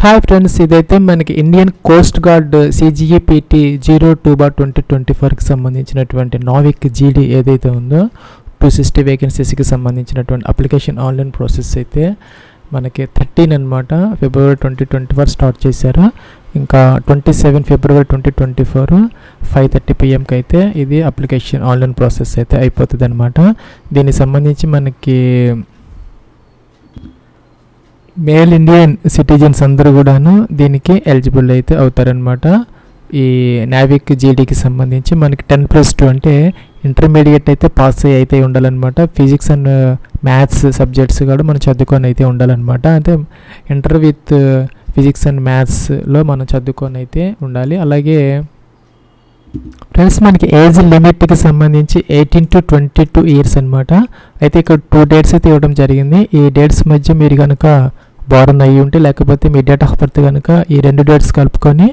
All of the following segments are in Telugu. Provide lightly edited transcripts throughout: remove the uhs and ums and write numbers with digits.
హాయ్ ఫ్రెండ్స్, ఇదైతే మనకి ఇండియన్ కోస్ట్ గార్డ్ CGEPT 02/2024కి సంబంధించినటువంటి నావిక్ జీడీ ఏదైతే ఉందో 260 వేకెన్సీస్కి సంబంధించినటువంటి అప్లికేషన్ ఆన్లైన్ ప్రాసెస్ అయితే మనకి 13 అనమాట. ఫిబ్రవరి 2024 స్టార్ట్ చేశారు. ఇంకా 27 ఫిబ్రవరి 2024 5:30 PM అయితే ఇది అప్లికేషన్ ఆన్లైన్ ప్రాసెస్ అయితే అయిపోతుంది అనమాట. దీనికి సంబంధించి మనకి మేల్ ఇండియన్ సిటిజన్స్ అందరూ కూడాను దీనికి ఎలిజిబుల్ అయితే అవుతారనమాట. ఈ నావిక్ జీడీకి సంబంధించి మనకి 10+2 అంటే ఇంటర్మీడియట్ అయితే పాస్ అయితే ఉండాలన్నమాట. ఫిజిక్స్ అండ్ మ్యాథ్స్ సబ్జెక్ట్స్ కూడా మనం చదువుకొని అయితే ఉండాలన్నమాట. అంటే ఇంటర్ విత్ ఫిజిక్స్ అండ్ మ్యాథ్స్లో మనం చదువుకొని అయితే ఉండాలి. అలాగే ఫ్రెండ్స్, మనకి ఏజ్ లిమిట్కి సంబంధించి 18 to 22 ఇయర్స్ అనమాట. అయితే ఇక్కడ 2 డేట్స్ అయితే ఇవ్వడం జరిగింది. ఈ డేట్స్ మధ్య మీరు కనుక బారన్ అయ్యి ఉంటే, లేకపోతే మీ డేట్ ఆఫ్ బర్త్ కనుక ఈ 2 డేట్స్ కలుపుకొని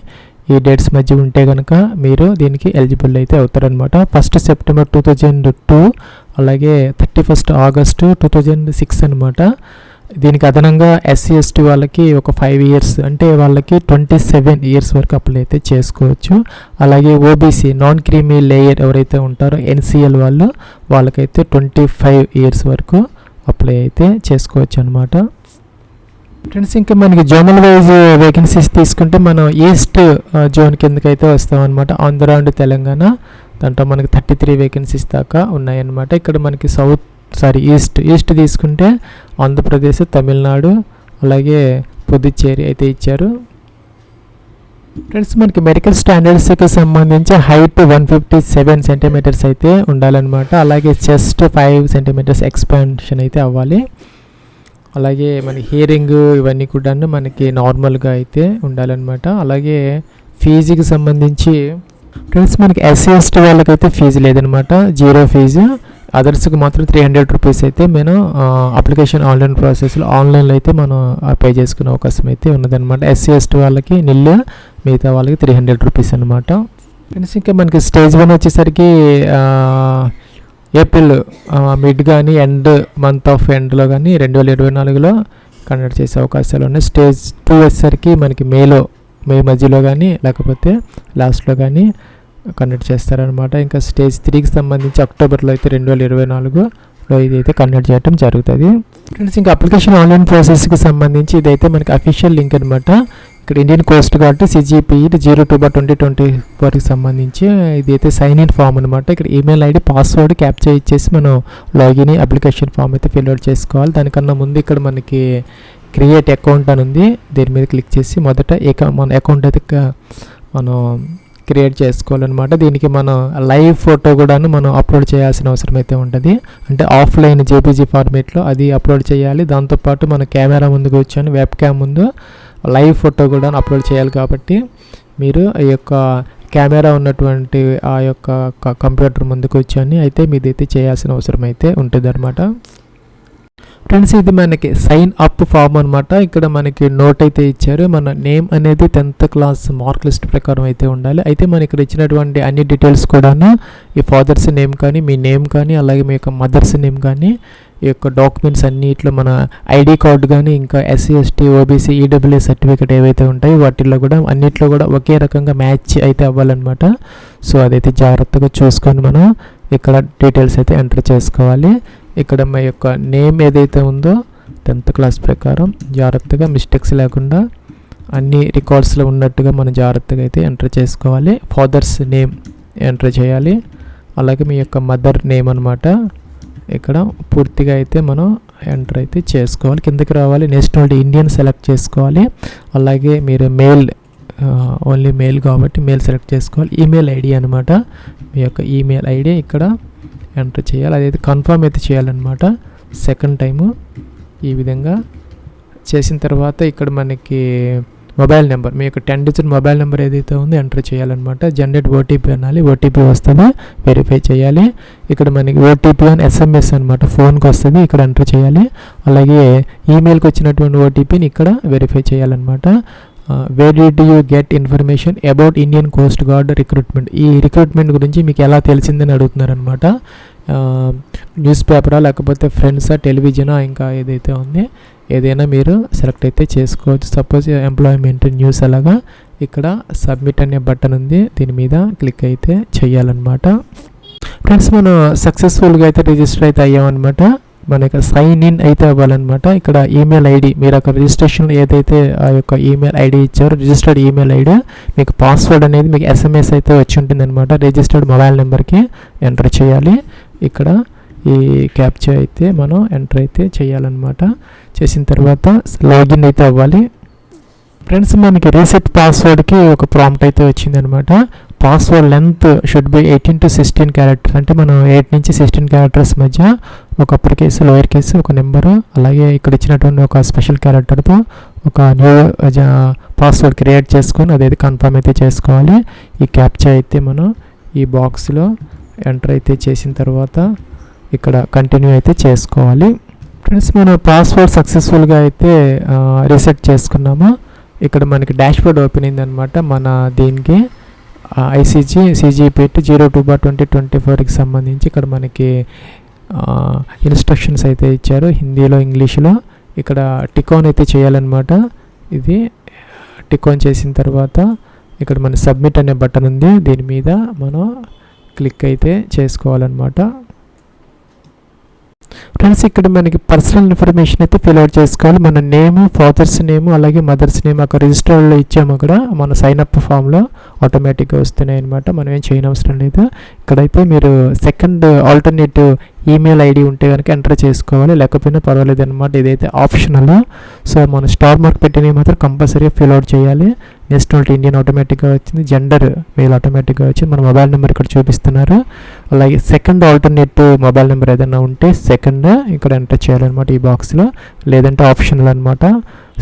ఈ డేట్స్ మధ్య ఉంటే కనుక మీరు దీనికి ఎలిజిబుల్ అయితే అవుతారనమాట. 1 సెప్టెంబర్ 2002 అలాగే 31 ఆగస్టు 2006 అనమాట. దీనికి అదనంగా SC/ST వాళ్ళకి ఒక 5 ఇయర్స్ అంటే వాళ్ళకి 27 ఇయర్స్ వరకు అప్లై అయితే చేసుకోవచ్చు. అలాగే OBC నాన్ క్రీమీ లేయర్ ఎవరైతే ఉంటారో NCL వాళ్ళకైతే 25 ఇయర్స్ వరకు అప్లై అయితే చేసుకోవచ్చు అనమాట. ఫ్రెండ్స్, ఇంకా మనకి జోనల్ వైజ్ వేకెన్సీస్ తీసుకుంటే మనం ఈస్ట్ జోన్ కిందకైతే వస్తామన్నమాట. ఆంధ్ర అండ్ తెలంగాణ దాంట్లో మనకి 33 వేకెన్సీస్ దాకా ఉన్నాయన్నమాట. ఇక్కడ మనకి ఈస్ట్ తీసుకుంటే ఆంధ్రప్రదేశ్, తమిళనాడు అలాగే పుదుచ్చేరి అయితే ఇచ్చారు. ఫ్రెండ్స్, మనకి మెడికల్ స్టాండర్డ్స్కి సంబంధించి హైట్ 157 సెంటీమీటర్స్ అయితే ఉండాలన్నమాట. అలాగే చెస్ట్ 5 సెంటీమీటర్స్ ఎక్స్పాన్షన్ అయితే అవ్వాలి. అలాగే మన హియరింగ్ ఇవన్నీ కూడా మనకి నార్మల్గా అయితే ఉండాలన్నమాట. అలాగే ఫీజుకి సంబంధించి ఫ్రెండ్స్, మనకి SC/ST వాళ్ళకైతే ఫీజు లేదనమాట, 0 ఫీజు. అదర్స్కి మాత్రం 300 రూపీస్ అయితే మనం అప్లికేషన్ ఆన్లైన్ ప్రాసెస్లో ఆన్లైన్లో అయితే మనం పే చేసుకునే అవకాశం అయితే ఉన్నదనమాట. SC/ST వాళ్ళకి నిల్లు, మిగతా వాళ్ళకి 300 రూపీస్ అనమాట. ఫ్రెండ్స్, ఇంకా మనకి స్టేజ్ 1 వచ్చేసరికి ఏప్రిల్ మిడ్ కానీ మంత్ ఆఫ్ ఎండ్లో కానీ 2024లో కండక్ట్ చేసే అవకాశాలు ఉన్నాయి. స్టేజ్ 2 వచ్చేసరికి మనకి మే మధ్యలో కానీ లేకపోతే లాస్ట్లో కానీ కండక్ట్ చేస్తారనమాట. ఇంకా స్టేజ్ 3కి సంబంధించి అక్టోబర్లో అయితే 2024లో ఇదైతే కండక్ట్ చేయడం జరుగుతుంది. ఫ్రెండ్స్, ఇంకా అప్లికేషన్ ఆన్లైన్ ప్రాసెస్కి సంబంధించి ఇదైతే మనకి అఫీషియల్ లింక్ అనమాట. ఇక్కడ ఇండియన్ కోస్ట్ గార్డ్ CGEPT 02/2024కి సంబంధించి ఇదైతే సైన్ ఇన్ ఫామ్ అనమాట. ఇక్కడ ఈమెయిల్ ID, పాస్వర్డ్ క్యాప్చర్ ఇచ్చేసి మనం లాగిన్ అప్లికేషన్ ఫామ్ అయితే ఫిల్ అవుట్ చేసుకోవాలి. దానికన్నా ముందు ఇక్కడ మనకి క్రియేట్ అకౌంట్ అని ఉంది, దీని మీద క్లిక్ చేసి మొదట మన అకౌంట్ అయితే మనం క్రియేట్ చేసుకోవాలన్నమాట. దీనికి మనం లైవ్ ఫోటో కూడాను మనం అప్లోడ్ చేయాల్సిన అవసరం అయితే ఉంటుంది. అంటే ఆఫ్లైన్ JPG ఫార్మేట్లో అది అప్లోడ్ చేయాలి. దాంతోపాటు మన కెమెరా ముందు కూర్చొని వెబ్ క్యామ్ ముందు లైవ్ ఫోటో కూడా అప్లోడ్ చేయాలి. కాబట్టి మీరు ఈ యొక్క కెమెరా ఉన్నటువంటి ఆ యొక్క కంప్యూటర్ ముందు కూర్చొని అయితే మీదైతే చేయాల్సిన అవసరం అయితే ఉంటుంది అనమాట. ఫ్రెండ్స్, ఇది మనకి సైన్ అప్ ఫామ్ అనమాట. ఇక్కడ మనకి నోట్ అయితే ఇచ్చారు. మన నేమ్ అనేది 10th క్లాస్ మార్క్ లిస్ట్ ప్రకారం అయితే ఉండాలి. అయితే మన ఇక్కడ ఇచ్చినటువంటి అన్ని డీటెయిల్స్ కూడాను ఈ ఫాదర్స్ నేమ్ కానీ, మీ నేమ్ కానీ, అలాగే మీ యొక్క మదర్స్ నేమ్ కానీ, ఈ యొక్క డాక్యుమెంట్స్ అన్నిట్లో మన ID కార్డు కానీ, ఇంకా SC/ST OBC EWS సర్టిఫికేట్ ఏవైతే ఉంటాయో వాటిల్లో కూడా అన్నిట్లో కూడా ఒకే రకంగా మ్యాచ్ అయితే అవ్వాలన్నమాట. సో అదైతే జాగ్రత్తగా చూసుకొని మనం ఇక్కడ డీటెయిల్స్ అయితే ఎంటర్ చేసుకోవాలి. ఇక్కడ మా యొక్క నేమ్ ఏదైతే ఉందో 10th క్లాస్ ప్రకారం జాగ్రత్తగా మిస్టేక్స్ లేకుండా అన్ని రికార్డ్స్లో ఉన్నట్టుగా మనం జాగ్రత్తగా అయితే ఎంటర్ చేసుకోవాలి. ఫాదర్స్ నేమ్ ఎంటర్ చేయాలి. అలాగే మీ యొక్క మదర్ నేమ్ అనమాట ఇక్కడ పూర్తిగా అయితే మనం ఎంటర్ అయితే చేసుకోవాలి. కిందకి రావాలి, నేషనాలిటీ ఇండియన్ సెలెక్ట్ చేసుకోవాలి. అలాగే మీరు ఓన్లీ మెయిల్ కాబట్టి మెయిల్ సెలెక్ట్ చేసుకోవాలి. ఈమెయిల్ ID అనమాట, మీ యొక్క ఈమెయిల్ ID ఇక్కడ ఎంటర్ చేయాలి. అదైతే కన్ఫర్మ్ అయితే చేయాలన్నమాట. సెకండ్ టైము ఈ విధంగా చేసిన తర్వాత ఇక్కడ మనకి మొబైల్ నెంబర్, మీ యొక్క 10 డిజిట్ మొబైల్ నెంబర్ ఏదైతే ఉందో ఎంటర్ చేయాలన్నమాట. జనరేట్ OTP అనాలి. OTP వస్తుందా వెరిఫై చేయాలి. ఇక్కడ మనకి OTP అని SMS అనమాట, ఫోన్కి వస్తుంది, ఇక్కడ ఎంటర్ చేయాలి. అలాగే ఈమెయిల్కి వచ్చినటువంటి OTPని ఇక్కడ వెరిఫై చేయాలన్నమాట. Where did you get information about Indian coast guard recruitment, ఈ రిక్రూట్మెంట్ గురించి మీకు ఎలా తెలిసిందని అడుగుతున్నారనమాట. న్యూస్ పేపరా లేకపోతే ఫ్రెండ్సా, టెలివిజనా, ఇంకా ఏదైతే ఉంది ఏదైనా మీరు సెలెక్ట్ అయితే చేసుకోవచ్చు. సపోజ్ ఎంప్లాయ్మెంట్ న్యూస్ అలాగా ఇక్కడ సబ్మిట్ అనే బటన్ ఉంది, దీని మీద క్లిక్ అయితే చేయాలన్నమాట. ఫ్రెండ్స్ మనం సక్సెస్ఫుల్గా అయితే రిజిస్టర్ అయితే అయ్యామన్నమాట. మనకి సైన్ ఇన్ అయితే అవ్వాలన్నమాట. ఇక్కడ ఈమెయిల్ ఐడి మీరు అక్కడ రిజిస్ట్రేషన్ ఏదైతే ఆ యొక్క ఈమెయిల్ ఐడి ఇచ్చారో రిజిస్టర్డ్ ఈమెయిల్ ఐడి, మీకు పాస్వర్డ్ అనేది మీకు SMS అయితే వచ్చి ఉంటుంది అనమాట. రిజిస్టర్డ్ మొబైల్ నెంబర్కి ఎంటర్ చేయాలి. ఇక్కడ ఈ క్యాప్చా అయితే మనం ఎంటర్ అయితే చేయాలన్నమాట. చేసిన తర్వాత లాగిన్ అయితే అవ్వాలి. ఫ్రెండ్స్ మనకి రీసెట్ పాస్వర్డ్కి ఒక ప్రాంప్ట్ అయితే వచ్చిందనమాట. Password length should be 18 to 16 characters, అంటే మనం 8 నుంచి 16 క్యారెక్టర్స్ మధ్య ఒక అప్పర్ కేసు, లోయర్ కేసు, ఒక నెంబరు, అలాగే ఇక్కడ ఇచ్చినటువంటి ఒక స్పెషల్ క్యారెక్టర్తో ఒక న్యూ పాస్వర్డ్ క్రియేట్ చేసుకొని అదైతే కన్ఫర్మ్ అయితే చేసుకోవాలి. ఈ క్యాప్చా అయితే మనం ఈ బాక్స్లో ఎంటర్ అయితే చేసిన తర్వాత ఇక్కడ కంటిన్యూ అయితే చేసుకోవాలి. ఫ్రెండ్స్ మనం పాస్వర్డ్ సక్సెస్ఫుల్గా అయితే రీసెట్ చేసుకున్నాము. ఇక్కడ మనకి డాష్బోర్డ్ ఓపెన్ అయింది అనమాట. మన దీనికి CGPT 02/2024కి సంబంధించి ఇక్కడ మనకి ఇన్స్ట్రక్షన్స్ అయితే ఇచ్చారు హిందీలో, ఇంగ్లీష్లో. ఇక్కడ టిక్ ఆన్ అయితే చేయాలన్నమాట. ఇది టిక్ ఆన్ చేసిన తర్వాత ఇక్కడ మన సబ్మిట్ అనే బటన్ ఉంది, దీని మీద మనం క్లిక్ అయితే చేసుకోవాలన్నమాట. ఫ్రెండ్స్ ఇక్కడ మనకి పర్సనల్ ఇన్ఫర్మేషన్ అయితే ఫిల్ అవుట్ చేసుకోవాలి. మన నేము, ఫాదర్స్ నేము, అలాగే మదర్స్ నేమ్ అక్కడ రిజిస్టర్లో ఇచ్చాము. అక్కడ మన సైన్ అప్ ఫామ్లో ఆటోమేటిక్గా వస్తున్నాయి అనమాట, మనం ఏం చేయనవసరం లేదు. ఇక్కడైతే మీరు సెకండ్ ఆల్టర్నేటివ్ ఈమెయిల్ ఐడి ఉంటే కనుక ఎంటర్ చేసుకోవాలి, లేకపోయినా పర్వాలేదు అనమాట. ఇదైతే ఆప్షనల్. సో మనం స్టార్ మార్క్ పెట్టినవి మాత్రం కంపల్సరీగా ఫిల్ అవుట్ చేయాలి. నేషనాలిటీ ఇండియన్ ఆటోమేటిక్గా వచ్చింది, జెండర్ మెయిల్ ఆటోమేటిక్గా వచ్చింది, మన మొబైల్ నెంబర్ ఇక్కడ చూపిస్తున్నారు. అలాగే సెకండ్ ఆల్టర్నేటివ్ మొబైల్ నెంబర్ ఏదైనా ఉంటే సెకండ్ ఇక్కడ ఎంటర్ చేయాలన్నమాట ఈ బాక్స్లో, లేదంటే ఆప్షనల్ అనమాట.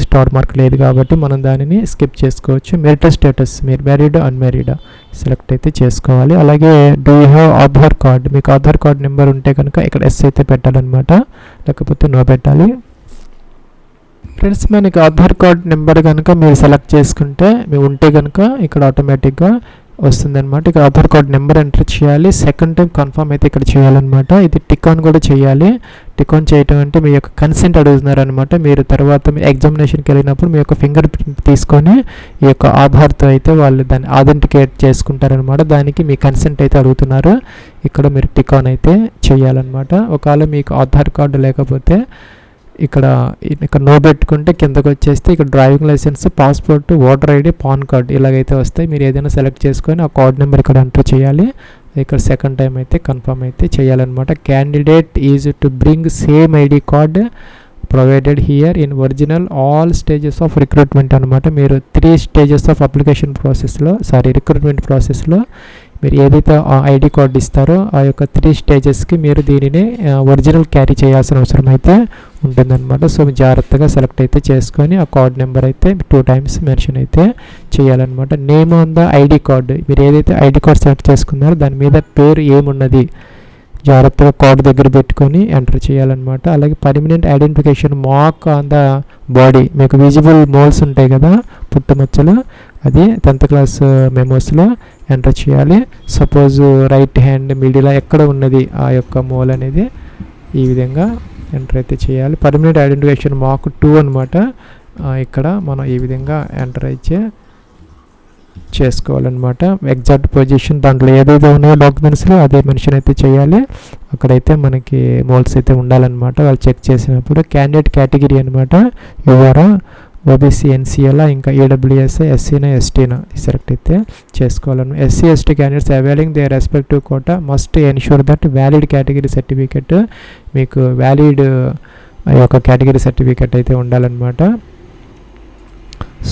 స్టార్ మార్క్ లేదు కాబట్టి మనం దానిని స్కిప్ చేసుకోవచ్చు. మెరిటల్ స్టేటస్ మీరు మ్యారీడా అన్మ్యారీడా సెలెక్ట్ అయితే చేసుకోవాలి. అలాగే do you have Aadhaar card, మీకు ఆధార్ కార్డ్ నెంబర్ ఉంటే కనుక ఇక్కడ ఎస్ అయితే పెట్టాలన్నమాట, లేకపోతే నో పెట్టాలి. ఫ్రెండ్స్ మనకి ఆధార్ కార్డ్ నెంబర్ కనుక మీరు సెలెక్ట్ చేసుకుంటే మీరు ఉంటే కనుక ఇక్కడ ఆటోమేటిక్గా వస్తుందన్నమాట. ఇక్కడ ఆధార్ కార్డ్ నెంబర్ ఎంటర్ చేయాలి. సెకండ్ టైం కన్ఫర్మ్ అయితే ఇక్కడ చేయాలన్నమాట. ఇది టిక్ ఆన్ కూడా చేయాలి. టిక్ ఆన్ చేయటం అంటే మీ యొక్క కన్సెంట్ అడుగుతున్నారనమాట. మీరు తర్వాత మీ ఎగ్జామినేషన్కి వెళ్ళినప్పుడు మీ యొక్క ఫింగర్ ప్రింట్ తీసుకొని ఈ యొక్క ఆధార్తో అయితే వాళ్ళు దాన్ని ఆథెంటికేట్ చేసుకుంటారనమాట. దానికి మీ కన్సెంట్ అయితే అడుగుతున్నారు. ఇక్కడ మీరు టిక్ ఆన్ అయితే చేయాలన్నమాట. ఒకవేళ మీకు ఆధార్ కార్డు లేకపోతే ఇక్కడ నో పెట్టుకుంటే కిందకు వచ్చేస్తే ఇక్కడ driving licence, passport, voter ID, PAN card ఇలాగైతే వస్తాయి. మీరు ఏదైనా సెలెక్ట్ చేసుకొని ఆ కార్డ్ నెంబర్ ఇక్కడ ఎంటర్ చేయాలి. ఇక్కడ సెకండ్ టైం అయితే కన్ఫర్మ్ అయితే చేయాలన్నమాట. Candidate is to bring same ID card provided here in original all stages of recruitment అనమాట. మీరు 3 స్టేజెస్ ఆఫ్ అప్లికేషన్ ప్రాసెస్లో రిక్రూట్మెంట్ ప్రాసెస్లో మీరు ఏదైతే ఐడి కార్డు ఇస్తారో ఆ యొక్క 3 స్టేజెస్కి మీరు దీనిని ఒరిజినల్ క్యారీ చేయాల్సిన అవసరం అయితే ఉంటుందన్నమాట. సో జాగ్రత్తగా సెలెక్ట్ అయితే చేసుకొని ఆ కార్డ్ నెంబర్ అయితే 2 times మెన్షన్ అయితే చేయాలన్నమాట. Name on the ID card, మీరు ఏదైతే ఐడి కార్డ్ సెలెక్ట్ చేసుకున్నారో దాని మీద పేరు ఏమున్నది జాగ్రత్తగా కార్డు దగ్గర పెట్టుకొని ఎంటర్ చేయాలన్నమాట. అలాగే permanent identification mark on the body, మీకు విజిబుల్ మోల్స్ ఉంటాయి కదా పుట్టుమచ్చలు, అది 10th class మెమోస్లో ఎంటర్ చేయాలి. సపోజ్ రైట్ హ్యాండ్ మిడిల్ ఎక్కడ ఉన్నది ఆ యొక్క మోల్ అనేది ఈ విధంగా ఎంటర్ అయితే చేయాలి. పర్మనెంట్ ఐడెంటిఫికేషన్ మార్క్ 2 అనమాట. ఇక్కడ మనం ఈ విధంగా ఎంటర్ అయితే చేసుకోవాలన్నమాట. ఎగ్జాక్ట్ పొజిషన్ దాంట్లో ఏదైతే ఉన్నాయో డాక్యుమెంట్స్లో అదే మెన్షన్ అయితే చేయాలి. అక్కడైతే మనకి మోల్స్ అయితే ఉండాలన్నమాట. వాళ్ళు చెక్ చేసినప్పుడు క్యాండిడేట్ కేటగిరీ అనమాట, యువరా, ఓబీసీ, ఎన్సీఎలా, ఇంకా ఏడబ్ల్యూఎస్ఐ, ఎస్సీనా, ఎస్టీనా సెలెక్ట్ అయితే చేసుకోవాలన్నమాట. SC ST candidates availing their respective quota must ensure that valid category certificate, మీకు వ్యాలిడ్ యొక్క కేటగిరీ సర్టిఫికెట్ అయితే ఉండాలన్నమాట.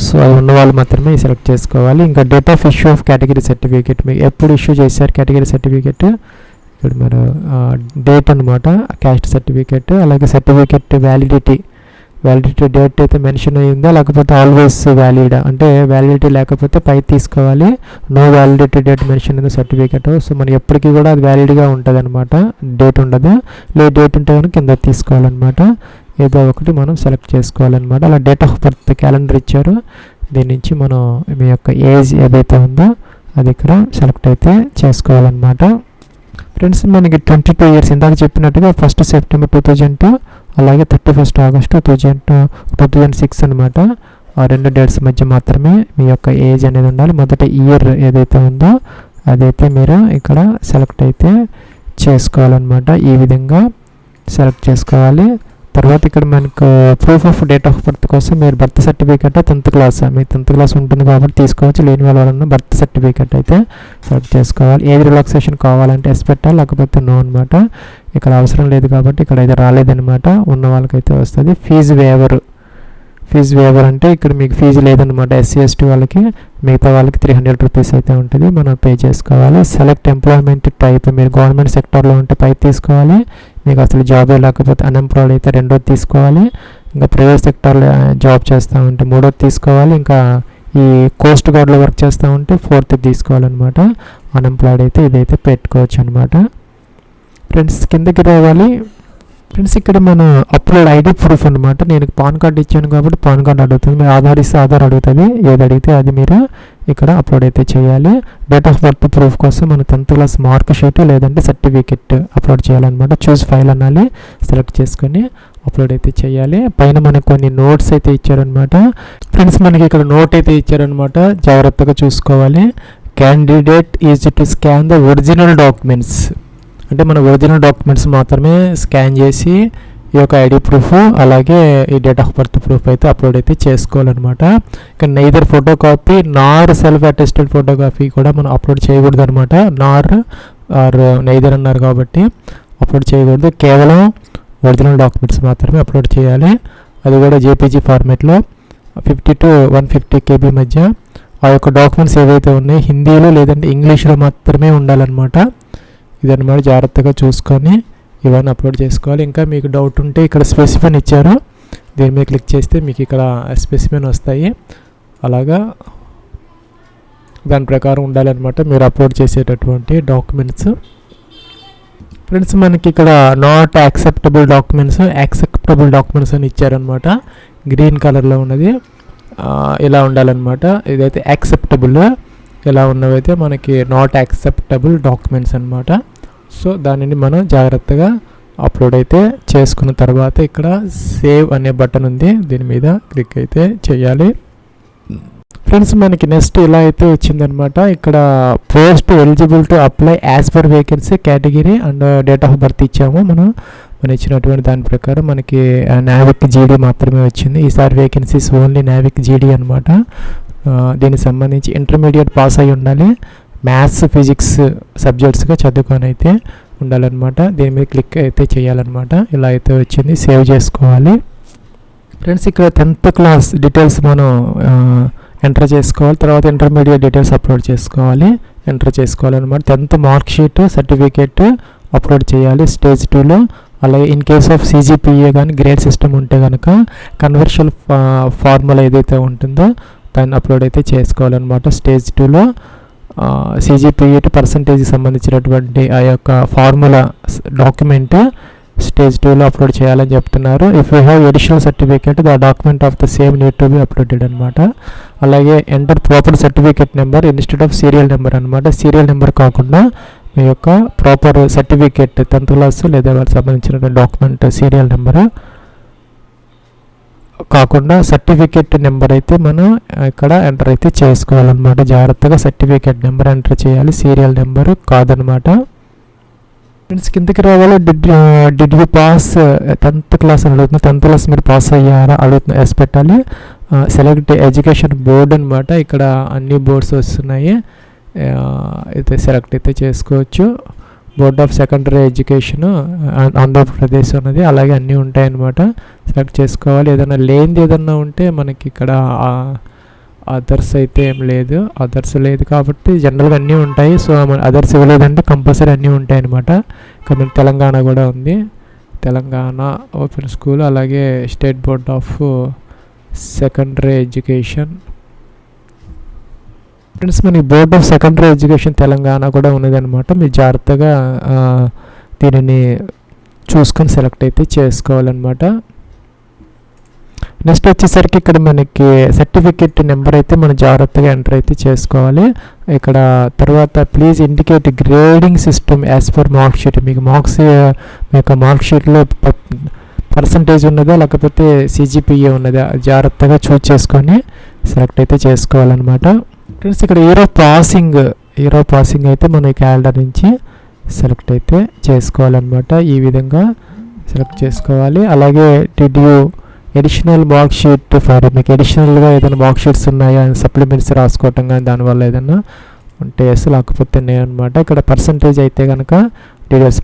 సో అది ఉన్న వాళ్ళు మాత్రమే సెలెక్ట్ చేసుకోవాలి. ఇంకా date of issue of category certificate, మీకు ఎప్పుడు ఇష్యూ చేశారు కేటగిరీ సర్టిఫికేట్, ఇక్కడ మన డేట్ అనమాట క్యాస్ట్ సర్టిఫికేట్. అలాగే సర్టిఫికేట్ వ్యాలిడిటీ డేట్ అయితే మెన్షన్ అయ్యిందా, లేకపోతే ఆల్వేస్ వ్యాలిడా, అంటే వ్యాలిడిటీ లేకపోతే పై తీసుకోవాలి. నో వ్యాలిడిటీ డేట్ మెన్షన్ అయింది సర్టిఫికేట్. సో మనం ఎప్పటికీ కూడా అది వ్యాలిడ్గా ఉంటుంది అనమాట, డేట్ ఉండదు. లేదు డేట్ ఉంటే కనుక కింద తీసుకోవాలన్నమాట. ఏదో ఒకటి మనం సెలెక్ట్ చేసుకోవాలన్నమాట. అలా డేట్ ఆఫ్ బర్త్ క్యాలెండర్ ఇచ్చారు, దీని నుంచి మనం మీ యొక్క ఏజ్ ఏదైతే ఉందో అది ఇక్కడ సెలెక్ట్ అయితే చేసుకోవాలన్నమాట. ఫ్రెండ్స్ మనకి 22 years ఇందాక చెప్పినట్టుగా 1st September 2002, అలాగే 31st August 2006 అనమాట. ఆ 2 డేట్స్ మధ్య మాత్రమే మీ యొక్క ఏజ్ అనేది ఉండాలి. మొదట ఇయర్ ఏదైతే ఉందో అదైతే మీరు ఇక్కడ సెలెక్ట్ అయితే చేసుకోవాలన్నమాట. ఈ విధంగా సెలెక్ట్ చేసుకోవాలి. తర్వాత ఇక్కడ మనకు proof of date of birth కోసం మీరు బర్త్ సర్టిఫికేట్ 10th క్లాస్, మీ 10th క్లాస్ ఉంటుంది కాబట్టి తీసుకోవచ్చు. లేని వాళ్ళ బర్త్ సర్టిఫికేట్ అయితే సెలెక్ట్ చేసుకోవాలి. ఏజ్ రిలాక్సేషన్ కావాలంటే ఎస్ పెట్టాలి, లేకపోతే నో అనమాట. ఇక్కడ అవసరం లేదు కాబట్టి ఇక్కడ అయితే రాలేదనమాట. ఉన్న వాళ్ళకైతే వస్తుంది. ఫీజు వేవర్ అంటే ఇక్కడ మీకు ఫీజు లేదనమాట. SC ST వాళ్ళకి, మిగతా వాళ్ళకి 300 రూపీస్ అయితే ఉంటుంది, మనం పే చేసుకోవాలి. సెలెక్ట్ ఎంప్లాయ్మెంట్ టైప్, మీరు గవర్నమెంట్ సెక్టార్లో ఉంటే 5 తీసుకోవాలి. మీకు అసలు జాబే లేకపోతే అన్ఎంప్లాయిడ్ అయితే 2th తీసుకోవాలి. ఇంకా ప్రైవేట్ సెక్టార్లో జాబ్ చేస్తూ ఉంటే 3th తీసుకోవాలి. ఇంకా ఈ కోస్ట్ గార్డ్లో వర్క్ చేస్తూ ఉంటే 4th తీసుకోవాలన్నమాట. అన్ఎంప్లాయిడ్ అయితే ఇదైతే పెట్టుకోవచ్చు అనమాట. ఫ్రెండ్స్ కిందకి రావాలి. ఫ్రెండ్స్ ఇక్కడ మన అప్లోడ్ ఐడి ప్రూఫ్ అనమాట. నేను పాన్ కార్డ్ ఇచ్చాను కాబట్టి పాన్ కార్డ్ అడుగుతుంది. మీరు ఆధార్ ఇస్తే ఆధార్ అడుగుతుంది. ఏది అడిగితే అది మీరు ఇక్కడ అప్లోడ్ అయితే చేయాలి. డేట్ ఆఫ్ బర్త్ ప్రూఫ్ కోసం మన 10th క్లాస్ మార్క్ షీట్ లేదంటే సర్టిఫికెట్ అప్లోడ్ చేయాలన్నమాట. చూస్ ఫైల్ అనాలి, సెలెక్ట్ చేసుకొని అప్లోడ్ అయితే చేయాలి. పైన మనకు కొన్ని నోట్స్ అయితే ఇచ్చారనమాట. ఫ్రెండ్స్ మనకి ఇక్కడ నోట్ అయితే ఇచ్చారనమాట, జాగ్రత్తగా చూసుకోవాలి. Candidate is to scan the original documents, అంటే మన ఒరిజినల్ డాక్యుమెంట్స్ మాత్రమే స్కాన్ చేసి ఈ యొక్క ఐడి ప్రూఫ్ అలాగే ఈ డేట్ ఆఫ్ బర్త్ ప్రూఫ్ అయితే అప్లోడ్ అయితే చేసుకోవాలన్నమాట. ఇక్కడ నైదర్ ఫోటో కాపీ నార్ సెల్ఫ్ అటెస్టెడ్ ఫోటోగ్రఫీ కూడా మనం అప్లోడ్ చేయకూడదు అనమాట. నార్ ఆర్ నైదర్ అన్నారు కాబట్టి అప్లోడ్ చేయకూడదు. కేవలం ఒరిజినల్ డాక్యుమెంట్స్ మాత్రమే అప్లోడ్ చేయాలి. అది కూడా JPG ఫార్మేట్లో 50 to 150 KB మధ్య. ఆ యొక్క డాక్యుమెంట్స్ ఏవైతే ఉన్నాయో హిందీలో లేదంటే ఇంగ్లీష్లో మాత్రమే ఉండాలన్నమాట. ఇదన్నమాట, జాగ్రత్తగా చూసుకొని ఇవన్నీ అప్లోడ్ చేసుకోవాలి. ఇంకా మీకు డౌట్ ఉంటే ఇక్కడ స్పెసిఫైన్ ఇచ్చారు, దీని మీద క్లిక్ చేస్తే మీకు ఇక్కడ స్పెసిఫైన్ వస్తాయి. అలాగా దాని ప్రకారం ఉండాలన్నమాట మీరు అప్లోడ్ చేసేటటువంటి డాక్యుమెంట్స్. ఫ్రెండ్స్ మనకి ఇక్కడ నాట్ యాక్సెప్టబుల్ డాక్యుమెంట్స్ అని ఇచ్చారనమాట. గ్రీన్ కలర్లో ఉన్నది ఇలా ఉండాలన్నమాట. ఇదైతే యాక్సెప్టబుల్, ఇలా ఉన్నవైతే మనకి నాట్ యాక్సెప్టబుల్ డాక్యుమెంట్స్ అనమాట. సో దానిని మనం జాగ్రత్తగా అప్లోడ్ అయితే చేసుకున్న తర్వాత ఇక్కడ సేవ్ అనే బటన్ ఉంది, దీని మీద క్లిక్ అయితే చేయాలి. ఫ్రెండ్స్ మనకి నెక్స్ట్ ఇలా అయితే వచ్చిందనమాట. ఇక్కడ post eligible to apply as per vacancy category and date of birth ఇచ్చాము. మనం ఇచ్చినటువంటి దాని ప్రకారం మనకి నావిక్ GD మాత్రమే వచ్చింది. ఈసారి వేకెన్సీస్ ఓన్లీ నావిక్ GD అనమాట. దీనికి సంబంధించి ఇంటర్మీడియట్ పాస్ అయి ఉండాలి. మ్యాథ్స్ ఫిజిక్స్ సబ్జెక్ట్స్గా చదువుకొని అయితే ఉండాలన్నమాట. దీని మీద క్లిక్ అయితే చేయాలన్నమాట. ఇలా అయితే వచ్చింది, సేవ్ చేసుకోవాలి. ఫ్రెండ్స్ ఇక్కడ 10th క్లాస్ డీటెయిల్స్ మనం ఎంటర్ చేసుకోవాలి. తర్వాత ఇంటర్మీడియట్ డీటెయిల్స్ అప్లోడ్ చేసుకోవాలన్నమాట. 10th mark sheet certificate upload చేయాలి స్టేజ్ 2లో. అలాగే ఇన్ కేస్ ఆఫ్ CGPA కానీ గ్రేడ్ సిస్టమ్ ఉంటే కనుక కన్వర్షన్ ఫార్ములా ఏదైతే ఉంటుందో దాన్ని అప్లోడ్ అయితే చేసుకోవాలన్నమాట. స్టేజ్ 2లో CGPA పర్సంటేజ్కి సంబంధించినటువంటి ఆ యొక్క ఫార్ములా డాక్యుమెంట్ స్టేజ్ 2లో అప్లోడ్ చేయాలని చెప్తున్నారు. If you have additional certificate the document of the same need to be uploaded అనమాట. అలాగే enter proper certificate number instead of serial number అనమాట. సీరియల్ నెంబర్ కాకుండా మీ యొక్క ప్రాపర్ సర్టిఫికేట్ 10th క్లాస్ లేదా వాళ్ళకి సంబంధించిన డాక్యుమెంట్ సీరియల్ నెంబర్ కాకుండా సర్టిఫికేట్ నెంబర్ అయితే మనం ఇక్కడ ఎంటర్ అయితే చేసుకోవాలన్నమాట. జాగ్రత్తగా సర్టిఫికేట్ నెంబర్ ఎంటర్ చేయాలి, సీరియల్ నెంబర్ కాదనమాట. ఫ్రెండ్స్ కిందకి రావాలి. Did you pass 10th class అని అడుగుతుంది. 10th క్లాస్ మీరు పాస్ అయ్యారా అడుగుతున్నా, ఎస్ పెట్టాలి. సెలెక్ట్ ఎడ్యుకేషన్ బోర్డ్ అనమాట. ఇక్కడ అన్ని బోర్డ్స్ వస్తున్నాయి, అయితే సెలెక్ట్ అయితే చేసుకోవచ్చు. Board of secondary education Andhra Pradesh అన్నది, అలాగే అన్నీ ఉంటాయన్నమాట. సెలెక్ట్ చేసుకోవాలి. ఏదైనా ఏదన్నా ఉంటే మనకి ఇక్కడ అదర్స్ అయితే ఏం లేదు, అదర్స్ లేదు కాబట్టి జనరల్గా అన్నీ ఉంటాయి. సో అదర్స్ ఇవ్వలేదంటే కంపల్సరీ అన్నీ ఉంటాయి అన్నమాట. ఇక్కడ మనకి తెలంగాణ కూడా ఉంది, తెలంగాణ ఓపెన్ స్కూల్, అలాగే state board of secondary education. Friends మనకి board of secondary education Telangana కూడా ఉన్నదన్నమాట. మీరు జాగ్రత్తగా దీనిని చూసుకొని సెలెక్ట్ అయితే చేసుకోవాలన్నమాట. నెక్స్ట్ వచ్చేసరికి ఇక్కడ మనకి సర్టిఫికేట్ నెంబర్ అయితే మనం జాగ్రత్తగా ఎంటర్ అయితే చేసుకోవాలి. ఇక్కడ తర్వాత please indicate grading system as per mark sheet. మీకు మార్క్స్ మీ యొక్క మార్క్ షీట్లో పర్సంటేజ్ ఉన్నదా లేకపోతే సిజిపిఏ ఉన్నదా జాగ్రత్తగా చూస్ చేసుకొని సెలెక్ట్ అయితే చేసుకోవాలన్నమాట. ఫ్రెండ్స్ ఇక్కడ ఇయర్ ఆఫ్ పాసింగ్ అయితే మనం ఈ క్యాలెండర్ నుంచి సెలెక్ట్ అయితే చేసుకోవాలన్నమాట. ఈ విధంగా సెలెక్ట్ చేసుకోవాలి. అలాగే did you additional mark sheet for మీకు ఎడిషనల్గా ఏదైనా మార్క్ షీట్స్ ఉన్నాయా సప్లిమెంట్స్ రాసుకోవటం కానీ దానివల్ల ఏదైనా ఉంటే ఎస్ లేకపోతే నేను అనమాట. ఇక్కడ పర్సంటేజ్ అయితే కనుక డీటెయిల్స్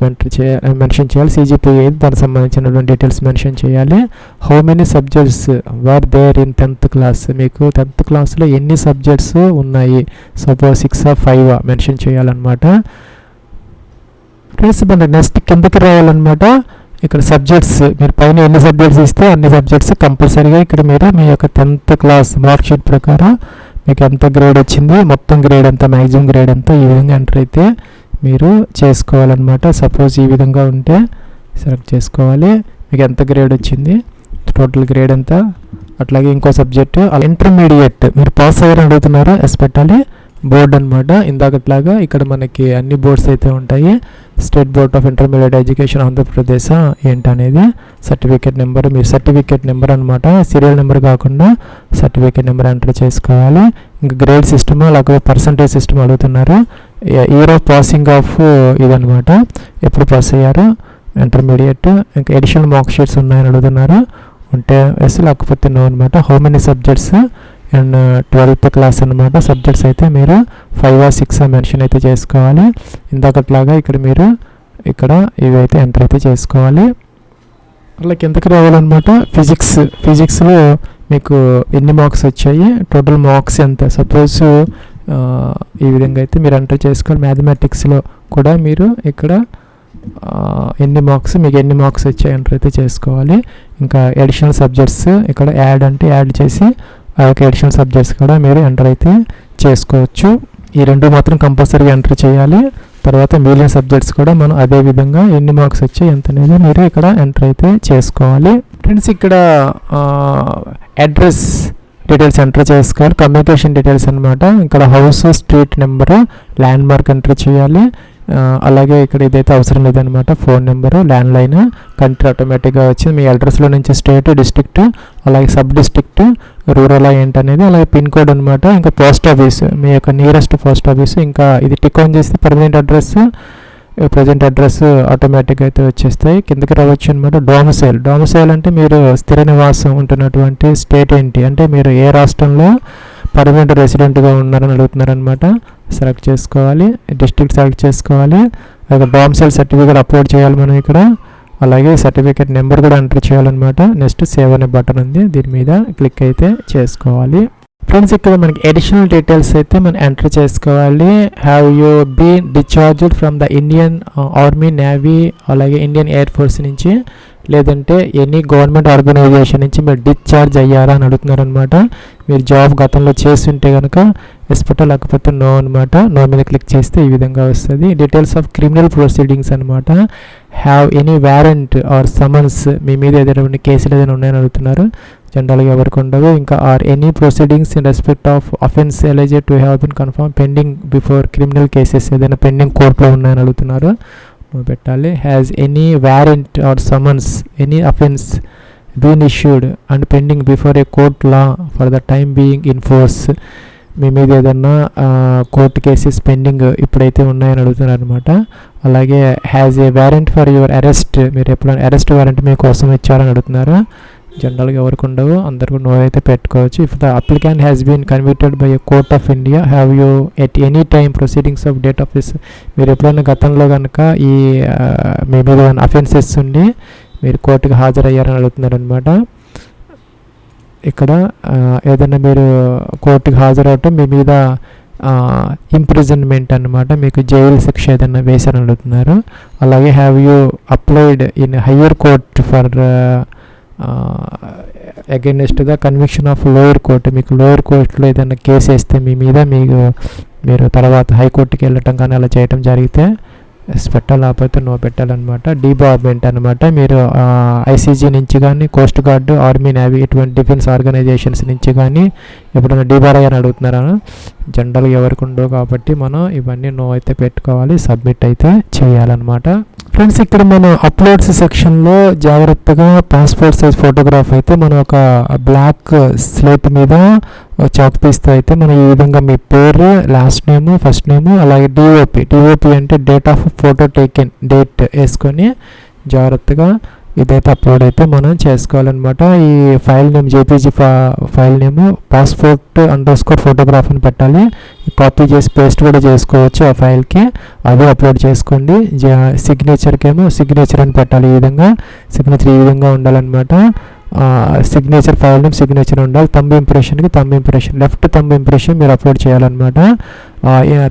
మెన్షన్ చేయాలి. సిజిపిఏ దానికి సంబంధించినటువంటి డీటెయిల్స్ మెన్షన్ చేయాలి. How many subjects were there in 10th class మీకు 10th క్లాస్లో ఎన్ని సబ్జెక్ట్స్ ఉన్నాయి, సపోజ్ 6 or 5 మెన్షన్ చేయాలన్నమాట. ఫ్రెండ్స్ మన నెక్స్ట్ కిందకి రావాలన్నమాట. ఇక్కడ సబ్జెక్ట్స్ మీరు పైన ఎన్ని సబ్జెక్ట్స్ ఇస్తే అన్ని సబ్జెక్ట్స్ కంపల్సరీగా ఇక్కడ మీరు మీ యొక్క 10th క్లాస్ మార్క్ షీట్ ప్రకారం మీకు ఎంత గ్రేడ్ వచ్చింది, మొత్తం గ్రేడ్ ఎంత, మ్యాక్సిమం గ్రేడ్ ఎంత, ఈ విధంగా ఎంటర్ అయితే మీరు చేసుకోవాలన్నమాట. సపోజ్ ఈ విధంగా ఉంటే సెలెక్ట్ చేసుకోవాలి. మీకు ఎంత గ్రేడ్ వచ్చింది, టోటల్ గ్రేడ్ ఎంత. అట్లాగే ఇంకో సబ్జెక్టు ఇంటర్మీడియట్ మీరు పాస్ అయ్యారని అడుగుతున్నారు, ఎస్ పెట్టాలి. బోర్డ్ అనమాట. ఇందాకట్లాగా ఇక్కడ మనకి అన్ని బోర్డ్స్ అయితే ఉంటాయి. State board of intermediate education Andhra Pradesh ఏంటనేది సర్టిఫికేట్ నెంబర్, మీరు సర్టిఫికేట్ నెంబర్ అనమాట, సీరియల్ నెంబర్ కాకుండా సర్టిఫికేట్ నెంబర్ ఎంటర్ చేసుకోవాలి. ఇంకా గ్రేడ్ సిస్టమ్ లేకపోతే పర్సంటేజ్ సిస్టమ్ అడుగుతున్నారు. ఇయర్ ఆఫ్ పాసింగ్ ఆఫ్ ఇదనమాట, ఎప్పుడు పాస్ అయ్యారు ఇంటర్మీడియట్. ఇంకా ఎడిషనల్ మార్క్ షీట్స్ ఉన్నాయని అడుగుతున్నారు, ఉంటే ఎస్ లేకపోతే నో అనమాట. How many subjects and 12th class అనమాట. సబ్జెక్ట్స్ అయితే మీరు 5 or 6 మెన్షన్ అయితే చేసుకోవాలి. ఇందాకట్లాగా ఇక్కడ మీరు ఇక్కడ ఇవైతే ఎంటర్ అయితే చేసుకోవాలి. అలా కిందకి రావాలన్నమాట. ఫిజిక్స్లో మీకు ఎన్ని మార్క్స్ వచ్చాయి, టోటల్ మార్క్స్ ఎంత, సపోజ్ ఈ విధంగా అయితే మీరు ఎంటర్ చేసుకోవాలి. మ్యాథమెటిక్స్లో కూడా మీరు ఇక్కడ ఎన్ని మార్క్స్, మీకు ఎన్ని మార్క్స్ వచ్చాయి ఎంటర్ అయితే చేసుకోవాలి. ఇంకా ఎడిషనల్ సబ్జెక్ట్స్ ఇక్కడ యాడ్ అంటే యాడ్ చేసి ఆ యొక్క ఎడిషనల్ సబ్జెక్ట్స్ కూడా మీరు ఎంటర్ అయితే చేసుకోవచ్చు. ఈ రెండు మాత్రం కంపల్సరీగా ఎంటర్ చేయాలి. తర్వాత మిగిలిన సబ్జెక్ట్స్ కూడా మనం అదే విధంగా ఎన్ని మార్క్స్ వచ్చాయి ఎంత అనేది మీరు ఇక్కడ ఎంటర్ అయితే చేసుకోవాలి. ఫ్రెండ్స్ ఇక్కడ అడ్రస్ డీటెయిల్స్ ఎంటర్ చేసుకోవాలి. కమ్యూనికేషన్ డీటెయిల్స్ అనమాట. ఇక్కడ house, street number, land mark enter చేయాలి. అలాగే ఇక్కడ ఇదైతే అవసరం లేదనమాట. Phone number, land line, country ఆటోమేటిక్గా వచ్చింది. మీ అడ్రస్లో నుంచి స్టేట్, డిస్ట్రిక్ట్, అలాగే సబ్ డిస్ట్రిక్ట్, రూరల్ ఏంటనేది, అలాగే పిన్ కోడ్ అనమాట. ఇంకా పోస్ట్ ఆఫీస్, మీ యొక్క నియరెస్ట్ పోస్ట్ ఆఫీస్. ఇంకా ఇది టిక్ ఆన్ చేస్తే పర్మనెంట్ అడ్రస్, ప్రజెంట్ అడ్రస్ ఆటోమేటిక్గా అయితే వచ్చేస్తాయి. కిందకి రావచ్చు అనమాట. డొమిసైల్ అంటే మీరు స్థిర నివాసం ఉంటున్నటువంటి స్టేట్ ఏంటి, అంటే మీరు ఏ రాష్ట్రంలో పర్మనెంట్ రెసిడెంట్గా ఉన్నారని అడుగుతున్నారనమాట. సెలెక్ట్ చేసుకోవాలి. డిస్ట్రిక్ట్ సెలెక్ట్ చేసుకోవాలి. అలాగే డొమిసైల్ సర్టిఫికేట్ అప్లోడ్ చేయాలి మనం ఇక్కడ. అలాగే సర్టిఫికేట్ నెంబర్ కూడా ఎంటర్ చేయాలన్నమాట. నెక్స్ట్ సేవ్ అనే బటన్ ఉంది, దీని మీద క్లిక్ అయితే చేసుకోవాలి. ఫ్రెండ్స్ ఇక్కడ మనకి అడిషనల్ డీటెయిల్స్ అయితే మనం ఎంటర్ చేసుకోవాలి. Have you been discharged from the Indian Army, Navy, అలాగే ఇండియన్ ఎయిర్ ఫోర్స్ నుంచి, లేదంటే ఎనీ గవర్నమెంట్ ఆర్గనైజేషన్ నుంచి మీరు డిశ్చార్జ్ అయ్యారా అని అడుగుతున్నారు అనమాట. మీరు జాబ్ గతంలో చేస్తుంటే కనుక ఎస్ పెట్టాలి, లేకపోతే నో అనమాట. నో మీద క్లిక్ చేస్తే ఈ విధంగా వస్తుంది. డీటెయిల్స్ ఆఫ్ క్రిమినల్ ప్రొసీడింగ్స్ అనమాట. Have any warrant or summons, మీ మీద ఏదైనా కేసులు ఏదైనా ఉన్నాయని అడుగుతున్నారు. జనరల్గా ఎవరికి ఉండవు. ఇంకా or any proceedings in respect of offence eligible to have been confirm pending before criminal cases, ఏదైనా పెండింగ్ కోర్టులో ఉన్నాయని అడుగుతున్నారు, పెట్టాలి. Has any warrant or summons any offence been issued and pending before a court law for the time being in force, మీ మీద ఏదన్నా కోర్టు కేసెస్ పెండింగ్ ఇప్పుడైతే ఉన్నాయని అడుగుతున్నారు అనమాట. అలాగే has a warrant for your arrest, మీరు ఎప్పుడైనా అరెస్ట్ వారెంట్ మీకోసం ఇచ్చారని అడుగుతున్నారు. జనరల్గా ఎవరికి ఉండవు, అందరికీ నో అయితే పెట్టుకోవచ్చు. If the applicant has been convicted by a court of India, have you at any time proceedings of date of this, మీరు ఎప్పుడైనా గతంలో కనుక ఈ మీ మీద అఫెన్సెస్ ఉండి మీరు కోర్టుకు హాజరయ్యారని అడుగుతున్నారు అనమాట. ఇక్కడ ఏదైనా మీరు కోర్టుకు హాజరవటం, మీ మీద ఇంప్రిజన్మెంట్ అనమాట, మీకు జైలు శిక్ష ఏదైనా వేశారని అడుగుతున్నారు. అలాగే have you applied in higher court for against the conviction of lower court, మీకు లోయర్ కోర్టులో ఏదైనా కేసు వేస్తే మీ మీద మీరు తర్వాత హైకోర్టుకి వెళ్ళటం కానీ అలా చేయటం జరిగితే పెట్టాలి, లేకపోతే నో పెట్టాలన్నమాట. డిబార్మెంట్ అనమాట, మీరు ఐసీజీ నుంచి కానీ, కోస్ట్ గార్డు, ఆర్మీ, నేవీ ఇటువంటి డిఫెన్స్ ఆర్గనైజేషన్స్ నుంచి కానీ ఎప్పుడైనా డిబార్ అయ్యారని అడుగుతున్నారా. జనరల్గా ఎవరికి ఉండవు కాబట్టి మనం ఇవన్నీ నో అయితే పెట్టుకోవాలి, సబ్మిట్ అయితే చేయాలన్నమాట. ఫ్రెండ్స్ ఇక్కడ మనం అప్లోడ్స్ సెక్షన్లో జాగ్రత్తగా పాస్పోర్ట్ సైజ్ ఫోటోగ్రాఫ్ అయితే మనం ఒక బ్లాక్ స్లేట్ మీద చాక్ పీస్తో అయితే మనం ఈ విధంగా మీ పేరు, లాస్ట్ నేము, ఫస్ట్ నేము, అలాగే డిఓపి అంటే date of photo taken date వేసుకొని జాగ్రత్తగా ఇదైతే అప్లోడ్ అయితే మనం చేసుకోవాలన్నమాట. ఈ file name JPG file name passport_photograph అని పెట్టాలి. కాపీ చేసి పేస్ట్ కూడా చేసుకోవచ్చు ఆ ఫైల్కి, అదే అప్లోడ్ చేసుకోండి. సిగ్నేచర్కేమో సిగ్నేచర్ అని పెట్టాలి. ఈ విధంగా సిగ్నేచర్ ఈ విధంగా ఉండాలన్నమాట. సిగ్నేచర్ ఫైల్ నేమ్ సిగ్నేచర్ ఉండాలి. థంబ్ ఇంప్రెషన్కి లెఫ్ట్ థంబ్ ఇంప్రెషన్ మీరు అప్లోడ్ చేయాలన్నమాట.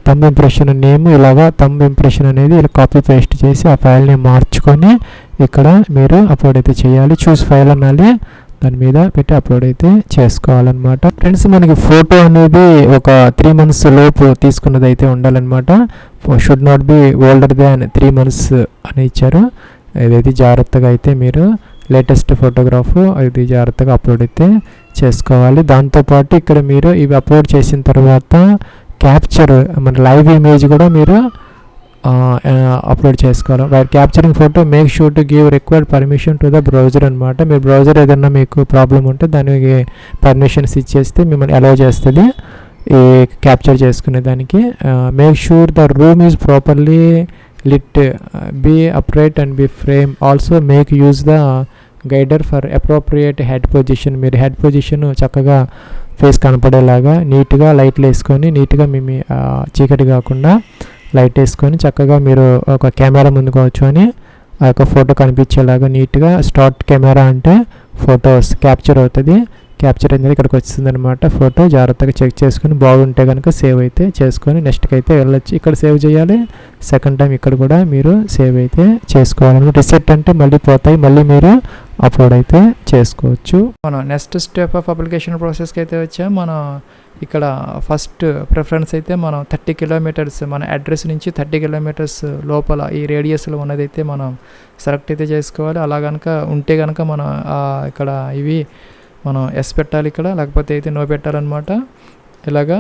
థంబ్ ఇంప్రెషన్ నేమ్ ఇలాగా థంబ్ ఇంప్రెషన్ అనేది ఇలా కాపీ పేస్ట్ చేసి ఆ ఫైల్ నేమ్ మార్చుకొని ఇక్కడ మీరు అప్లోడ్ అయితే చేయాలి. చూస్ ఫైల్ అనాలి, దాని మీద పెట్టి అప్లోడ్ అయితే చేసుకోవాలన్నమాట. ఫ్రెండ్స్ మనకి ఫోటో అనేది ఒక 3 months లోపు తీసుకున్నది అయితే ఉండాలన్నమాట. Should not be older than 3 months అని ఇచ్చారు. ఇదైతే జాగ్రత్తగా అయితే మీరు లేటెస్ట్ ఫోటోగ్రాఫ్ ఇది జాగ్రత్తగా అప్లోడ్ అయితే చేసుకోవాలి. దాంతోపాటు ఇక్కడ మీరు ఇవి అప్లోడ్ చేసిన తర్వాత క్యాప్చర్ మన లైవ్ ఇమేజ్ కూడా మీరు అప్లోడ్ చేసుకోవాలి. Capturing photo make sure to give required permission to the browser అనమాట. మీరు బ్రౌజర్ ఏదన్నా మీకు ప్రాబ్లం ఉంటే దానికి పర్మిషన్స్ ఇచ్చేస్తే మిమ్మల్ని అలౌ చేస్తుంది ఈ క్యాప్చర్ చేసుకునే దానికి. Make sure the room is properly lit, be upright and be frame. Also make use the guider for appropriate head position. మీరు హెడ్ పొజిషన్ చక్కగా ఫేస్ కనపడేలాగా నీట్గా లైట్లు వేసుకొని నీట్గా మీ చీకటి కాకుండా లైట్ వేసుకొని చక్కగా మీరు ఒక కెమెరా ముందుకు కూర్చొని ఆ యొక్క ఫోటో కనిపించేలాగా నీట్గా స్టార్ట్ కెమెరా అంటే ఫొటోస్ క్యాప్చర్ అవుతుంది. క్యాప్చర్ అనేది ఇక్కడికి వచ్చింది అనమాట. ఫోటో జాగ్రత్తగా చెక్ చేసుకుని బాగుంటే కనుక సేవ్ అయితే చేసుకొని నెక్స్ట్కి అయితే వెళ్ళొచ్చు. ఇక్కడ సేవ్ చేయాలి, సెకండ్ టైం ఇక్కడ కూడా మీరు సేవ్ అయితే చేసుకోవాలన్నమాట. రిసెట్ అంటే మళ్ళీ పోతాయి, మళ్ళీ మీరు అప్లోడ్ అయితే చేసుకోవచ్చు. మనం నెక్స్ట్ స్టెప్ ఆఫ్ అప్లికేషన్ ప్రాసెస్కి అయితే వచ్చాం. మనం ఇక్కడ ఫస్ట్ ప్రిఫరెన్స్ అయితే మనం 30 kilometers మన అడ్రస్ నుంచి 30 kilometers లోపల ఈ రేడియస్లో ఉన్నదైతే మనం సెలెక్ట్ అయితే చేసుకోవాలి. అలా కనుక ఉంటే కనుక మనం ఇక్కడ ఇవి మనం ఎస్ పెట్టాలి ఇక్కడ, లేకపోతే అయితే నో పెట్టాలన్నమాట. ఇలాగా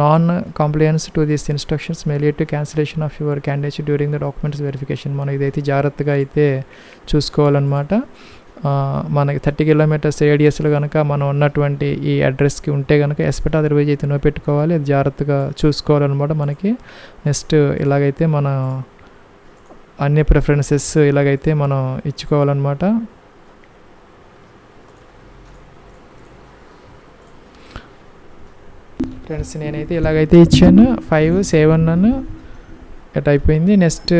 non complains to this instructions may lead to cancellation of your candidate during the documents verification. మనం ఇదైతే జాగ్రత్తగా అయితే చూసుకోవాలన్నమాట. మనకి 30 kilometers రేడియస్లో కనుక మనం ఉన్నటువంటి ఈ అడ్రస్కి ఉంటే కనుక ఎస్ పెట్టి అదర్వైజ్ అయితే నో పెట్టుకోవాలి. అది జాగ్రత్తగా చూసుకోవాలన్నమాట. మనకి నెక్స్ట్ ఇలాగైతే మన అన్ని ప్రిఫరెన్సెస్ ఇలాగైతే మనం ఇచ్చుకోవాలన్నమాట. ఫ్రెండ్స్ నేనైతే ఇలాగైతే ఇచ్చాను 5 సేవ్ అన్నాను, ఎట్ అయిపోయింది. Next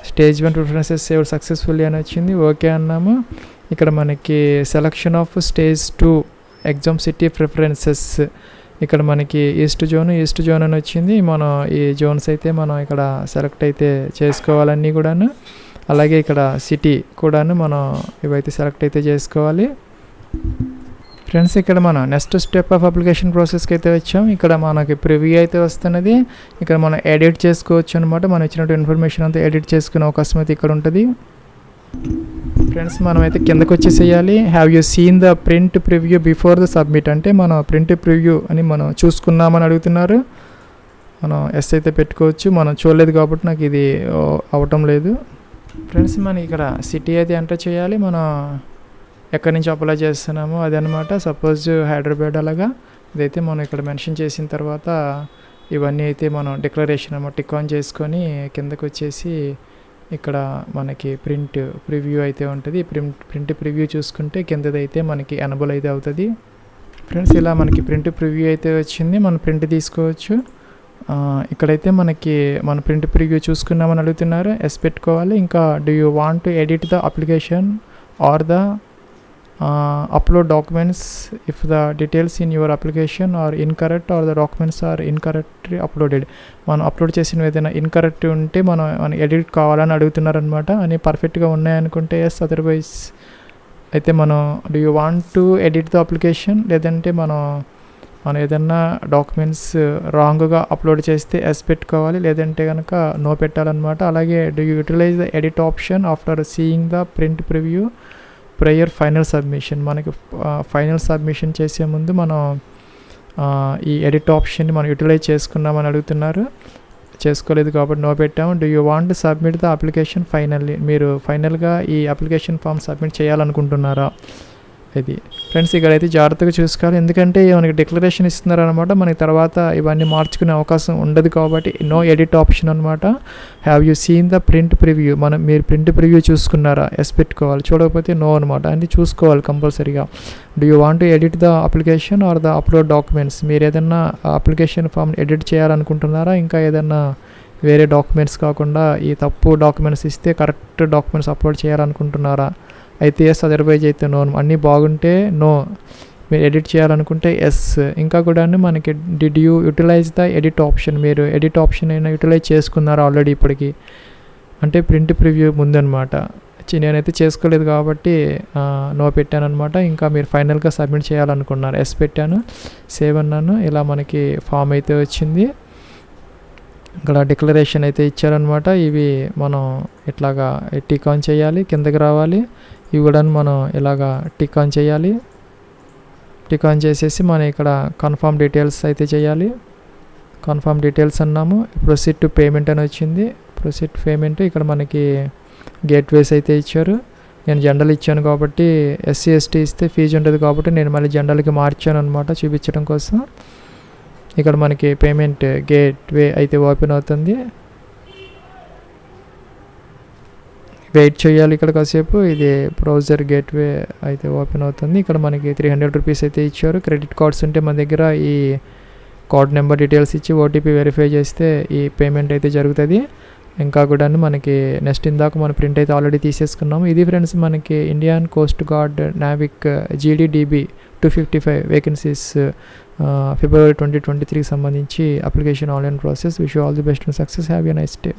stage 1 preferences save successfully అని వచ్చింది, ఓకే అన్నాము. ఇక్కడ మనకి selection of stage 2 exam city preferences ఇక్కడ మనకి ఈస్ట్ జోన్ అని వచ్చింది. మనం ఈ జోన్స్ అయితే మనం ఇక్కడ సెలెక్ట్ అయితే చేసుకోవాలన్నీ కూడాను. అలాగే ఇక్కడ సిటీ కూడాను మనం ఇవైతే సెలెక్ట్ అయితే చేసుకోవాలి. ఫ్రెండ్స్ ఇక్కడ మనం నెక్స్ట్ స్టెప్ ఆఫ్ అప్లికేషన్ ప్రాసెస్కి అయితే వచ్చాం. ఇక్కడ మనకి ప్రివ్యూ అయితే వస్తున్నది. ఇక్కడ మనం ఎడిట్ చేసుకోవచ్చు అనమాట. మనం ఇచ్చినట్టు ఇన్ఫర్మేషన్ అంతా ఎడిట్ చేసుకునే అవకాశం అయితే ఇక్కడ ఉంటుంది. ఫ్రెండ్స్ మనమైతే కిందకు వచ్చేసేయాలి. Have you seen the print preview before the submit అంటే మనం ప్రింట్ ప్రివ్యూ అని మనం చూసుకున్నామని అడుగుతున్నారు. మనం ఎస్ అయితే పెట్టుకోవచ్చు. మనం చూడలేదు కాబట్టి నాకు ఇది అవటం లేదు. ఫ్రెండ్స్ మనం ఇక్కడ సిటీ అయితే ఎంటర్ చేయాలి. మనం ఎక్కడి నుంచి అప్లై చేస్తున్నామో అదనమాట. సపోజ్ హైదరాబాద్ అలాగా ఇదైతే మనం ఇక్కడ మెన్షన్ చేసిన తర్వాత ఇవన్నీ అయితే మనం డిక్లరేషన్ అన్నమాట టిక్ ఆన్ చేసుకొని కిందకు వచ్చేసి ఇక్కడ మనకి ప్రింట్ ప్రివ్యూ అయితే ఉంటుంది. ప్రింట్ ప్రివ్యూ చూసుకుంటే కిందదైతే మనకి ఎనబుల్ అయితే అవుతుంది. ఫ్రెండ్స్ ఇలా మనకి ప్రింట్ ప్రివ్యూ అయితే వచ్చింది. మనం ప్రింట్ తీసుకోవచ్చు. ఇక్కడైతే మనకి మన ప్రింట్ ప్రివ్యూ చూసుకున్నామని అడుగుతున్నారు, ఎస్ పెట్టుకోవాలి. ఇంకా do you want to edit the application or the upload documents if the details in your application are incorrect or the documents are incorrectly uploaded. మనం అప్లోడ్ చేసిన ఏదైనా ఇన్కరెక్ట్ ఉంటే మనం ఎడిట్ కావాలని అడుగుతున్నారనమాట. అని పర్ఫెక్ట్గా ఉన్నాయనుకుంటే ఎస్, అదర్వైజ్ అయితే మనం do you want to edit the application లేదంటే మనం ఏదన్నా డాక్యుమెంట్స్ రాంగ్గా అప్లోడ్ చేస్తే ఎస్ పెట్టుకోవాలి, లేదంటే కనుక నో పెట్టాలన్నమాట. అలాగే do you utilise the edit option after seeing the print preview prior final submission. మనకి ఫైనల్ సబ్మిషన్ చేసే ముందు మనం ఈ ఎడిట్ ఆప్షన్ని మనం యూటిలైజ్ చేసుకున్నామని అడుగుతున్నారు. చేసుకోలేదు కాబట్టి నో పెట్టాము. Do you want to submit the application finally, మీరు ఫైనల్గా ఈ అప్లికేషన్ ఫామ్ సబ్మిట్ చేయాలనుకుంటున్నారా? ఇది ఫ్రెండ్స్ ఇక్కడైతే జాగ్రత్తగా చూసుకోవాలి, ఎందుకంటే మనకి డిక్లరేషన్ ఇస్తున్నారు అనమాట. మనకి తర్వాత ఇవన్నీ మార్చుకునే అవకాశం ఉండదు కాబట్టి నో ఎడిట్ ఆప్షన్ అనమాట. Have you seen the print preview, మీరు ప్రింట్ ప్రివ్యూ చూసుకున్నారా? ఎస్ పెట్టుకోవాలి, చూడకపోతే నో అనమాట. అన్నీ చూసుకోవాలి కంపల్సరీగా. Do you want to edit the application or the upload documents, మీరు ఏదైనా అప్లికేషన్ ఫామ్ ఎడిట్ చేయాలనుకుంటున్నారా, ఇంకా ఏదైనా వేరే డాక్యుమెంట్స్ కాకుండా ఈ తప్పు డాక్యుమెంట్స్ ఇస్తే కరెక్ట్ డాక్యుమెంట్స్ అప్లోడ్ చేయాలనుకుంటున్నారా? అయితే ఎస్, అదర్వైజ్ అయితే నో. అన్నీ బాగుంటే నో, మీరు ఎడిట్ చేయాలనుకుంటే ఎస్. ఇంకా కూడా మనకి did you utilise the edit option, మీరు ఎడిట్ ఆప్షన్ అయినా యూటిలైజ్ చేసుకున్నారు ఆల్రెడీ ఇప్పటికి, అంటే ప్రింట్ ప్రివ్యూ ముందనమాట. నేనైతే చేసుకోలేదు కాబట్టి నో పెట్టాను అనమాట. ఇంకా మీరు ఫైనల్గా సబ్మిట్ చేయాలనుకున్నారు, ఎస్ పెట్టాను, సేవ్ అన్నాను. ఇలా మనకి ఫామ్ అయితే వచ్చింది. ఇక్కడ డిక్లరేషన్ అయితే ఇచ్చారనమాట. ఇవి మనం ఇట్లాగా టిక్ ఆన్ చేయాలి, కిందకి రావాలి. ఇవి కూడా మనం ఇలాగా టిక్ ఆన్ చేయాలి. టిక్ ఆన్ చేసేసి మనం ఇక్కడ కన్ఫర్మ్ డీటెయిల్స్ అయితే చేయాలి. కన్ఫర్మ్ డీటెయిల్స్ అన్నాము. ప్రొసీడ్ టు పేమెంట్ అని వచ్చింది. ప్రొసీడ్ పేమెంట్ ఇక్కడ మనకి గేట్వేస్ అయితే ఇచ్చారు. నేను జనరల్ ఇచ్చాను కాబట్టి, SC ST ఇస్తే ఫీజు ఉంటుంది కాబట్టి నేను మళ్ళీ జనరల్కి మార్చాను అనమాట చూపించడం కోసం. ఇక్కడ మనకి పేమెంట్ గేట్వే అయితే ఓపెన్ అవుతుంది. వెయిట్ చేయాలి ఇక్కడ కాసేపు. ఇది బ్రౌజర్ గేట్వే అయితే ఓపెన్ అవుతుంది. ఇక్కడ మనకి 300 రూపీస్ అయితే ఇచ్చారు. క్రెడిట్ కార్డ్స్ ఉంటే మన దగ్గర ఈ కార్డ్ నెంబర్ డీటెయిల్స్ ఇచ్చి OTP వెరిఫై చేస్తే ఈ పేమెంట్ అయితే జరుగుతుంది. ఇంకా కూడా మనకి నెక్స్ట్ ఇందాక మన ప్రింట్ అయితే ఆల్రెడీ తీసేసుకున్నాము. ఇది ఫ్రెండ్స్ మనకి Indian coast guard Navik GDDB 255 vacancies February 2023కి సంబంధించి application online process. Wish you all the best and success. Have a nice day.